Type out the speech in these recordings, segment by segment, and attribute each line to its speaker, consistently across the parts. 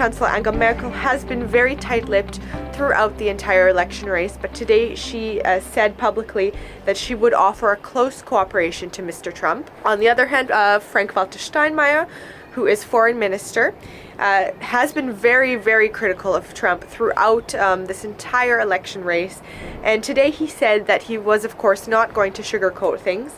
Speaker 1: Chancellor Angela Merkel has been very tight-lipped throughout the entire election race, but today she said publicly that she would offer a close cooperation to Mr. Trump. On the other hand, Frank-Walter Steinmeier, who is foreign minister, has been very, very critical of Trump throughout this entire election race. And today he said that he was, of course, not going to sugarcoat things.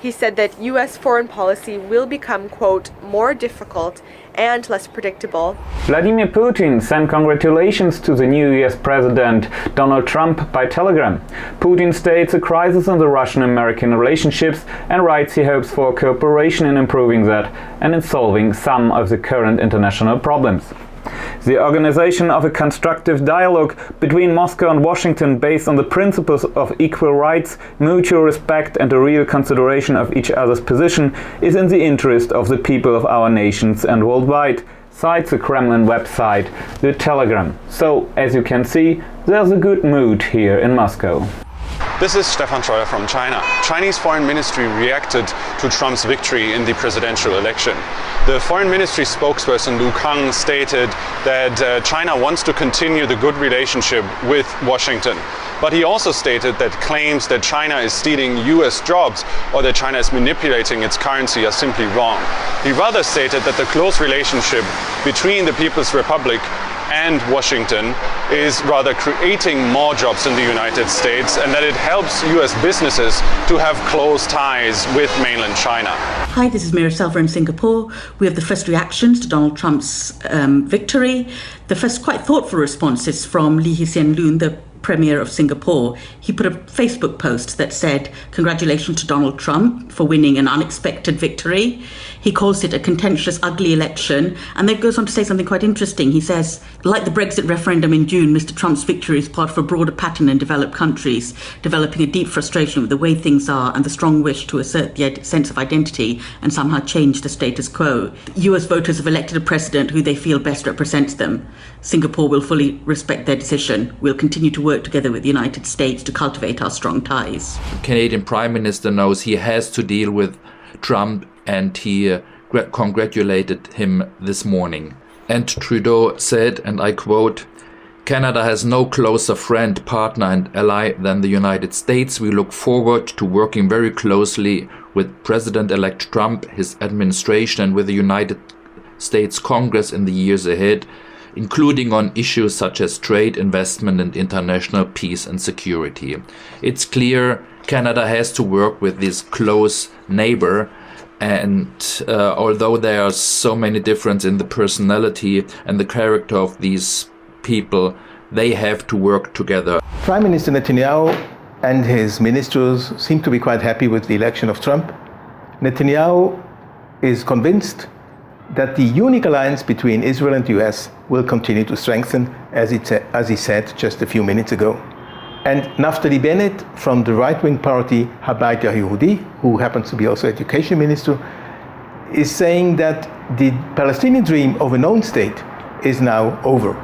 Speaker 1: He said that U.S. foreign policy will become, quote, more difficult and less predictable.
Speaker 2: Vladimir Putin sent congratulations to the new US President Donald Trump by telegram. Putin states a crisis in the Russian-American relationships and writes he hopes for cooperation in improving that and in solving some of the current international problems. The organization of a constructive dialogue between Moscow and Washington based on the principles of equal rights, mutual respect and a real consideration of each other's position is in the interest of the people of our nations and worldwide, cites the Kremlin website, The Telegram. So, as you can see, there's a good mood here in Moscow.
Speaker 3: This is Stephan from China. Chinese Foreign Ministry reacted to Trump's victory in the presidential election. The Foreign Ministry spokesperson Lu Kang stated that China wants to continue the good relationship with Washington. But he also stated that claims that China is stealing US jobs or that China is manipulating its currency are simply wrong. He rather stated that the close relationship between the People's Republic and Washington is rather creating more jobs in the United States and that it helps US businesses to have close ties with mainland China.
Speaker 4: Hi, this is Meera, Selva in Singapore. We have the first reactions to Donald Trump's victory. The first quite thoughtful responses from Lee Hsien Loong, the Premier of Singapore. He put a Facebook post that said, "Congratulations to Donald Trump for winning an unexpected victory." He calls it a contentious, ugly election, and then goes on to say something quite interesting. He says, like the Brexit referendum in June, Mr. Trump's victory is part of a broader pattern in developed countries, developing a deep frustration with the way things are and the strong wish to assert the sense of identity and somehow change the status quo. US voters have elected a president who they feel best represents them. Singapore will fully respect their decision. We'll continue to work together with the United States to cultivate our strong ties.
Speaker 5: The Canadian Prime Minister knows he has to deal with Trump, and he congratulated him this morning. And Trudeau said, and I quote, "Canada has no closer friend, partner and ally than the United States. We look forward to working very closely with President-elect Trump, his administration and with the United States Congress in the years ahead, including on issues such as trade, investment and international peace and security." It's clear Canada has to work with this close neighbor, and although there are so many differences in the personality and the character of these people, they have to work together.
Speaker 6: Prime Minister Netanyahu and his ministers seem to be quite happy with the election of Trump. Netanyahu is convinced that the unique alliance between Israel and the US will continue to strengthen, as he said just a few minutes ago. And Naftali Bennett from the right-wing party Habayit Yehudi, who happens to be also education minister, is saying that the Palestinian dream of a known state is now over.